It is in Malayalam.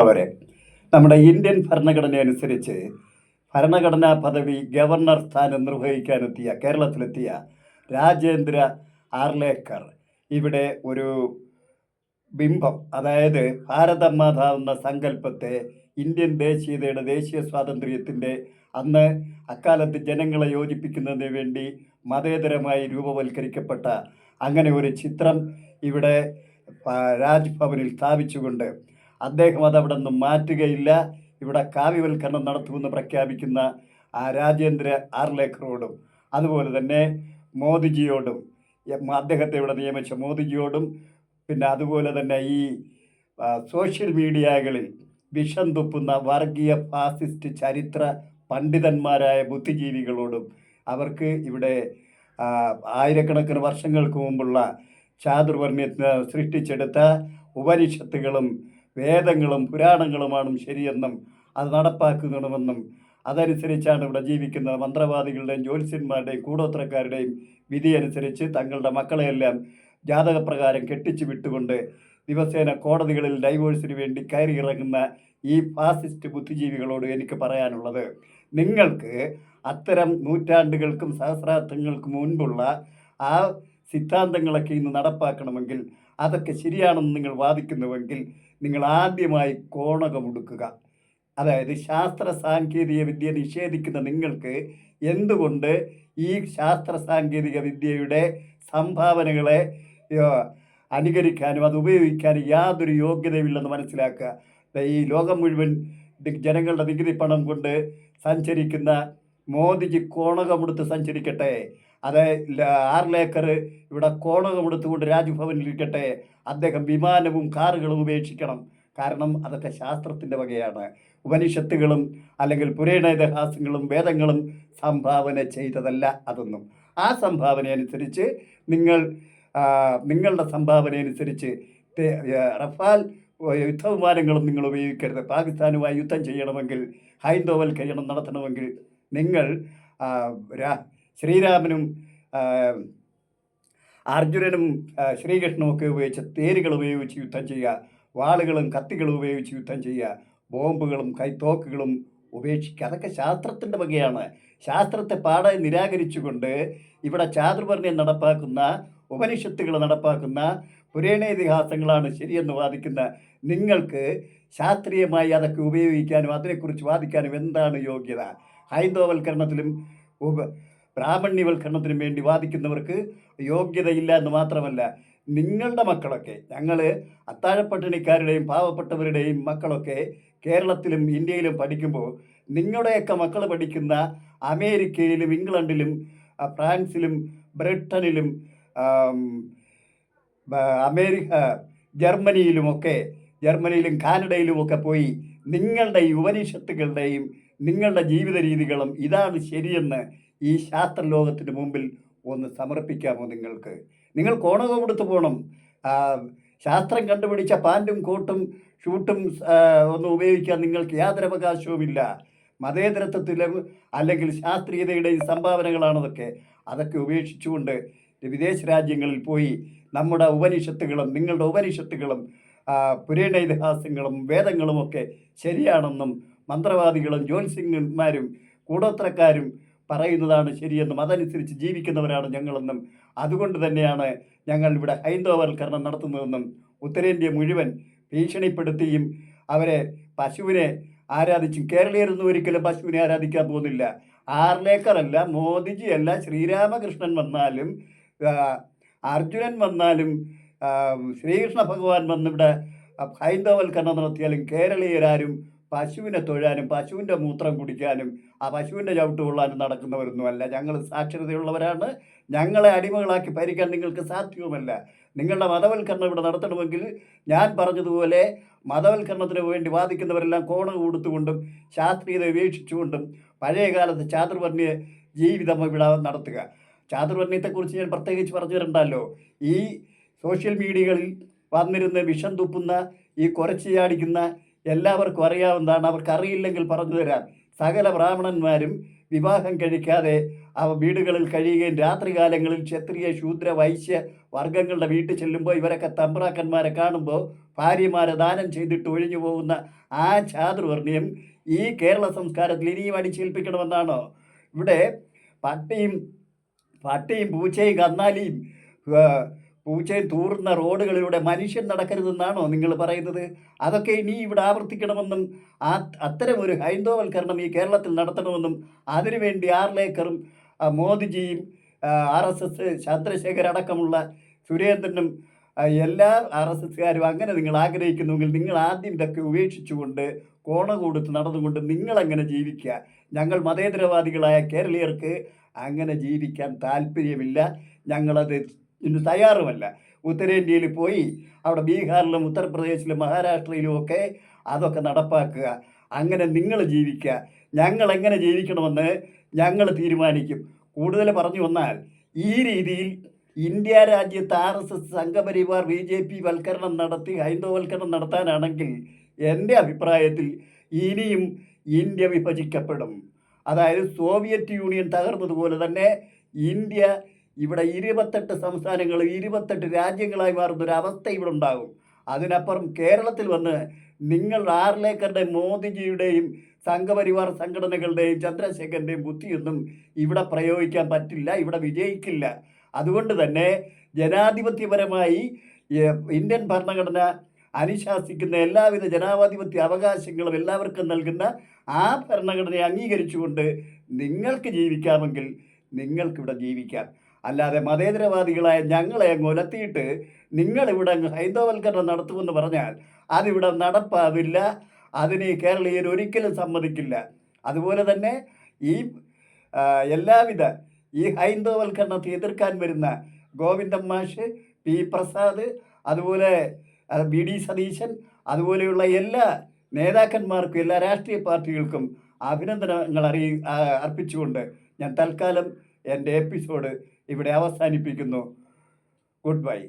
അവരെ നമ്മുടെ ഇന്ത്യൻ ഭരണഘടന അനുസരിച്ച് ഭരണഘടനാ പദവി ഗവർണർ സ്ഥാനം നിർവഹിക്കാനെത്തിയ കേരളത്തിലെത്തിയ രാജേന്ദ്ര ആർലേക്കർ ഇവിടെ ഒരു ബിംബം, അതായത് ഭാരതമാത എന്ന സങ്കല്പത്തെ ഇന്ത്യൻ ദേശീയതയുടെ ദേശീയ സ്വാതന്ത്ര്യത്തിൻ്റെ അന്ന് അക്കാലത്ത് ജനങ്ങളെ യോജിപ്പിക്കുന്നതിന് വേണ്ടി മതേതരമായി രൂപവൽക്കരിക്കപ്പെട്ട അങ്ങനെ ഒരു ചിത്രം ഇവിടെ രാജ്ഭവനിൽ സ്ഥാപിച്ചുകൊണ്ട് അദ്ദേഹം അതവിടെ നിന്നും മാറ്റുകയില്ല, ഇവിടെ കാവ്യവൽക്കരണം നടത്തുമെന്ന് പ്രഖ്യാപിക്കുന്ന ആ രാജേന്ദ്ര ആർലേക്കറോടും അതുപോലെ തന്നെ മോദിജിയോടും അദ്ദേഹത്തെ ഇവിടെ നിയമിച്ച മോദിജിയോടും പിന്നെ അതുപോലെ തന്നെ ഈ സോഷ്യൽ മീഡിയകളിൽ വിഷം തുപ്പുന്ന വർഗീയ ഫാസിസ്റ്റ് ചരിത്ര പണ്ഡിതന്മാരായ ബുദ്ധിജീവികളോടും അവർക്ക് ഇവിടെ ആയിരക്കണക്കിന് വർഷങ്ങൾക്ക് മുമ്പുള്ള ചാതുർവർണ്ണ സൃഷ്ടിച്ചെടുത്ത ഉപനിഷത്തുകളും വേദങ്ങളും പുരാണങ്ങളുമാണ് ശരിയെന്നും അത് നടപ്പാക്കണമെന്നും അതനുസരിച്ചാണ് ഇവിടെ ജീവിക്കുന്ന മന്ത്രവാദികളുടെയും ജ്യോത്സ്യന്മാരുടെയും കൂടോത്രക്കാരുടെയും വിധി അനുസരിച്ച് തങ്ങളുടെ മക്കളെയെല്ലാം ജാതകപ്രകാരം കെട്ടിച്ചു വിട്ടുകൊണ്ട് ദിവസേന കോടതികളിൽ ഡൈവോഴ്സിന് വേണ്ടി കയറി ഇറങ്ങുന്ന ഈ ഫാസിസ്റ്റ് ബുദ്ധിജീവികളോട് എനിക്ക് പറയാനുള്ളത്, നിങ്ങൾക്ക് അത്തരം നൂറ്റാണ്ടുകൾക്കും സഹസ്രാബ്ദങ്ങൾക്കും മുൻപുള്ള ആ സിദ്ധാന്തങ്ങളൊക്കെ ഇന്ന് നടപ്പാക്കണമെങ്കിൽ, അതൊക്കെ ശരിയാണെന്ന് നിങ്ങൾ വാദിക്കുന്നുവെങ്കിൽ നിങ്ങൾ ആദ്യമായി കോണകമുടുക്കുക. അതായത് ശാസ്ത്ര സാങ്കേതിക വിദ്യ നിഷേധിക്കുന്ന നിങ്ങൾക്ക് എന്തുകൊണ്ട് ഈ ശാസ്ത്ര സാങ്കേതിക വിദ്യയുടെ സംഭാവനകളെ അനുകരിക്കാനും അത് ഉപയോഗിക്കാനും യാതൊരു യോഗ്യതയുമില്ലെന്ന് മനസ്സിലാക്കുക. ഈ ലോകം മുഴുവൻ ജനങ്ങളുടെ നികുതി പണം കൊണ്ട് സഞ്ചരിക്കുന്ന മോദിജി കോണകമെടുത്ത് സഞ്ചരിക്കട്ടെ, അത് ആർലേക്കർ ഇവിടെ കോണകമെടുത്തുകൊണ്ട് രാജ്ഭവനിലിരിക്കട്ടെ, അദ്ദേഹം വിമാനവും കാറുകളും ഉപേക്ഷിക്കണം. കാരണം അതൊക്കെ ശാസ്ത്രത്തിൻ്റെ വകയാണ്. ഉപനിഷത്തുകളും അല്ലെങ്കിൽ പുരാണ ഇതിഹാസങ്ങളും വേദങ്ങളും സംഭാവന ചെയ്തതല്ല അതൊന്നും. ആ സംഭാവന അനുസരിച്ച് നിങ്ങളുടെ സംഭാവന അനുസരിച്ച് റഫാൽ യുദ്ധവിമാനങ്ങളും നിങ്ങൾ ഉപയോഗിക്കരുത്. പാകിസ്ഥാനുമായി യുദ്ധം ചെയ്യണമെങ്കിൽ, ഹൈന്ദവൽക്കരണം നടത്തണമെങ്കിൽ നിങ്ങൾ ശ്രീരാമനും അർജുനനും ശ്രീകൃഷ്ണനും ഒക്കെ ഉപയോഗിച്ച തേരുകൾ ഉപയോഗിച്ച് യുദ്ധം ചെയ്യുക, വാളുകളും കത്തികളും ഉപയോഗിച്ച് യുദ്ധം ചെയ്യുക, ബോംബുകളും കൈത്തോക്കുകളും ഉപേക്ഷിക്കുക. അതൊക്കെ ശാസ്ത്രത്തിൻ്റെ വകയാണ്. ശാസ്ത്രത്തെ പാടെ നിരാകരിച്ചുകൊണ്ട് ഇവിടെ ചാതുർവർണ്ണ്യം നടപ്പാക്കുന്ന, ഉപനിഷത്തുകൾ നടപ്പാക്കുന്ന പുരാണ ഇതിഹാസങ്ങളാണ് ശരിയെന്ന് വാദിക്കുന്ന നിങ്ങൾക്ക് ശാസ്ത്രീയമായി അതൊക്കെ ഉപയോഗിക്കാനും അതിനെക്കുറിച്ച് വാദിക്കാനും എന്താണ് യോഗ്യത? ഹൈന്ദവവൽക്കരണത്തിലും ബ്രാഹ്മണ്യവൽക്കരണത്തിനും വേണ്ടി വാദിക്കുന്നവർക്ക് യോഗ്യതയില്ല എന്ന് മാത്രമല്ല, നിങ്ങളുടെ മക്കളൊക്കെ, ഞങ്ങൾ അത്താഴപ്പട്ടിണിക്കാരുടെയും പാവപ്പെട്ടവരുടെയും മക്കളൊക്കെ കേരളത്തിലും ഇന്ത്യയിലും പഠിക്കുമ്പോൾ നിങ്ങളുടെയൊക്കെ മക്കൾ പഠിക്കുന്ന അമേരിക്കയിലും ഇംഗ്ലണ്ടിലും ഫ്രാൻസിലും ബ്രിട്ടനിലും ജർമ്മനിയിലും കാനഡയിലുമൊക്കെ പോയി നിങ്ങളുടെ ഈ ഉപനിഷത്തുകളുടെയും നിങ്ങളുടെ ജീവിത രീതികളും ഇതാണ് ശരിയെന്ന് ഈ ശാസ്ത്രലോകത്തിന് മുമ്പിൽ ഒന്ന് സമർപ്പിക്കാമോ? നിങ്ങൾ കോണകമെടുത്ത് പോകണം. ശാസ്ത്രം കണ്ടുപിടിച്ച പാൻറ്റും കോട്ടും ഷൂട്ടും ഒന്നും ഉപയോഗിക്കാൻ നിങ്ങൾക്ക് യാതൊരു അവകാശവുമില്ല. മതേതരത്വത്തിലും അല്ലെങ്കിൽ ശാസ്ത്രീയതയുടെയും സംഭാവനകളാണതൊക്കെ. അതൊക്കെ ഉപേക്ഷിച്ചുകൊണ്ട് വിദേശ രാജ്യങ്ങളിൽ പോയി നമ്മുടെ ഉപനിഷത്തുകളും നിങ്ങളുടെ ഉപനിഷത്തുകളും പുരാണ ഇതിഹാസങ്ങളും വേദങ്ങളുമൊക്കെ ശരിയാണെന്നും മന്ത്രവാദികളും ജ്യോത്സ്യന്മാരും കൂടോത്രക്കാരും പറയുന്നതാണ് ശരിയെന്നും അതനുസരിച്ച് ജീവിക്കുന്നവരാണ് ഞങ്ങളെന്നും അതുകൊണ്ട് തന്നെയാണ് ഞങ്ങൾ ഇവിടെ ഹൈന്ദവവൽക്കരണം നടത്തുന്നതെന്നും ഉത്തരേന്ത്യ മുഴുവൻ ഭീഷണിപ്പെടുത്തിയും അവരെ പശുവിനെ ആരാധിച്ചും, കേരളീയരൊന്നും ഒരിക്കലും പശുവിനെ ആരാധിക്കാൻ പോകുന്നില്ല. ആർലേക്കറല്ല, മോദിജിയല്ല, ശ്രീരാമകൃഷ്ണൻ വന്നാലും അർജുനൻ വന്നാലും ശ്രീകൃഷ്ണ ഭഗവാൻ വന്നിവിടെ ഹൈന്ദവവൽക്കരണം നടത്തിയാലും കേരളീയരാരും പശുവിനെ തൊഴാനും പശുവിൻ്റെ മൂത്രം കുടിക്കാനും ആ പശുവിൻ്റെ ചവിട്ട് കൊള്ളാനും നടക്കുന്നവരൊന്നുമല്ല. ഞങ്ങൾ സാക്ഷരതയുള്ളവരാണ്. ഞങ്ങളെ അടിമകളാക്കി ഭരിക്കാൻ നിങ്ങൾക്ക് സാധ്യവുമല്ല. നിങ്ങളുടെ മതവൽക്കരണം ഇവിടെ നടത്തണമെങ്കിൽ ഞാൻ പറഞ്ഞതുപോലെ മതവൽക്കരണത്തിന് വേണ്ടി വാദിക്കുന്നവരെല്ലാം കോണ കൊടുത്തുകൊണ്ടും ശാസ്ത്രീയത ഉപേക്ഷിച്ചുകൊണ്ടും പഴയകാലത്ത് ചാതുർവർണ്ണയ ജീവിതം ഇവിടെ നടത്തുക. ചാതുർവർണ്ണയത്തെക്കുറിച്ച് ഞാൻ പ്രത്യേകിച്ച് പറഞ്ഞു തരണ്ടല്ലോ. ഈ സോഷ്യൽ മീഡിയകളിൽ വന്നിരുന്ന് വിഷം തുപ്പുന്ന, ഈ കുറച്ച് ചാടിക്കുന്ന എല്ലാവർക്കും അറിയാവുന്നതാണ്. അവർക്കറിയില്ലെങ്കിൽ പറഞ്ഞു തരാം. സകല ബ്രാഹ്മണന്മാരും വിവാഹം കഴിക്കാതെ വീടുകളിൽ കഴിയുകയും രാത്രികാലങ്ങളിൽ ക്ഷത്രിയ ശൂദ്ര വൈശ്യ വർഗങ്ങളുടെ വീട്ടിൽ ചെല്ലുമ്പോൾ ഇവരൊക്കെ തമ്പ്രാക്കന്മാരെ കാണുമ്പോൾ ഭാര്യമാരെ ദാനം ചെയ്തിട്ട് ഒഴിഞ്ഞു പോകുന്ന ആ ചാതുർവർണ്ണ്യം ഈ കേരള സംസ്കാരത്തിൽ ഇനിയും അടിച്ചേൽപ്പിക്കണമെന്നാണോ? ഇവിടെ പട്ടിയും പൂച്ചയും കന്നാലിയും ആ, പൂച്ചയും തൂറുന്ന റോഡുകളിലൂടെ മനുഷ്യൻ നടക്കരുതെന്നാണോ നിങ്ങൾ പറയുന്നത്? അതൊക്കെ ഇനി ഇവിടെ ആവർത്തിക്കണമെന്നും അത്തരം ഒരു ഹൈന്ദവവൽക്കരണം ഈ കേരളത്തിൽ നടത്തണമെന്നും അതിനുവേണ്ടി ആർലേക്കറും മോദിജിയും RSS ചന്ദ്രശേഖർ അടക്കമുള്ള സുരേന്ദ്രനും എല്ലാ RSSകാരും അങ്ങനെ നിങ്ങൾ ആഗ്രഹിക്കുന്നുവെങ്കിൽ നിങ്ങൾ ആദ്യം ഇതൊക്കെ ഉപേക്ഷിച്ചുകൊണ്ട് കോണ കൊടുത്ത് നടന്നുകൊണ്ട് നിങ്ങളങ്ങനെ ജീവിക്കുക. ഞങ്ങൾ മതേതരവാദികളായ കേരളീയർക്ക് അങ്ങനെ ജീവിക്കാൻ താല്പര്യമില്ല. ഞങ്ങളത് ഇന്ന് തയ്യാറുമല്ല. ഉത്തരേന്ത്യയിൽ പോയി അവിടെ ബീഹാറിലും ഉത്തർപ്രദേശിലും മഹാരാഷ്ട്രയിലും ഒക്കെ അതൊക്കെ നടപ്പാക്കുക. അങ്ങനെ നിങ്ങൾ ജീവിക്കുക. ഞങ്ങളെങ്ങനെ ജീവിക്കണമെന്ന് ഞങ്ങൾ തീരുമാനിക്കും. കൂടുതൽ പറഞ്ഞു വന്നാൽ ഈ രീതിയിൽ ഇന്ത്യ രാജ്യത്ത് RSS സംഘപരിവാർ BJP വൽക്കരണം നടത്തി ഹൈന്ദവവൽക്കരണം നടത്താനാണെങ്കിൽ എൻ്റെ അഭിപ്രായത്തിൽ ഇനിയും ഇന്ത്യ വിഭജിക്കപ്പെടും. അതായത് സോവിയറ്റ് യൂണിയൻ തകർന്നതുപോലെ തന്നെ ഇന്ത്യ ഇവിടെ 28 സംസ്ഥാനങ്ങൾ 28 രാജ്യങ്ങളായി മാറുന്നൊരവസ്ഥ ഇവിടെ ഉണ്ടാകും. അതിനപ്പുറം കേരളത്തിൽ വന്ന് നിങ്ങൾ ആർലേക്കറുടെയും മോദിജിയുടെയും സംഘപരിവാർ സംഘടനകളുടെയും ചന്ദ്രശേഖരൻ്റെയും ബുദ്ധിയൊന്നും ഇവിടെ പ്രയോഗിക്കാൻ പറ്റില്ല, ഇവിടെ വിജയിക്കില്ല. അതുകൊണ്ട് തന്നെ ജനാധിപത്യപരമായി ഇന്ത്യൻ ഭരണഘടന അനുശാസിക്കുന്ന എല്ലാവിധ ജനാധിപത്യ അവകാശങ്ങളും എല്ലാവർക്കും നൽകുന്ന ആ ഭരണഘടനയെ അംഗീകരിച്ചുകൊണ്ട് നിങ്ങൾക്ക് ജീവിക്കാമെങ്കിൽ നിങ്ങൾക്കിവിടെ ജീവിക്കാം. അല്ലാതെ മതേതരവാദികളായ ഞങ്ങളെ അങ്ങ് ഉലത്തിയിട്ട് നിങ്ങളിവിടെ അങ്ങ് ഹൈന്ദവവൽക്കരണം നടത്തുമെന്ന് പറഞ്ഞാൽ അതിവിടെ നടപ്പാവില്ല. അതിന് കേരളീയർ ഒരിക്കലും സമ്മതിക്കില്ല. അതുപോലെ തന്നെ ഈ എല്ലാവിധ ഈ ഹൈന്ദവവൽക്കരണത്തെ എതിർക്കാൻ വരുന്ന ഗോവിന്ദൻ മാഷ്, P. പ്രസാദ്, അതുപോലെ BD സതീശൻ, അതുപോലെയുള്ള എല്ലാ നേതാക്കന്മാർക്കും എല്ലാ രാഷ്ട്രീയ പാർട്ടികൾക്കും അഭിനന്ദനങ്ങൾ അർപ്പിച്ചുകൊണ്ട് ഞാൻ തൽക്കാലം എൻ്റെ എപ്പിസോഡ് ഇവിടെ അവസാനിപ്പിക്കുന്നു. Good bye.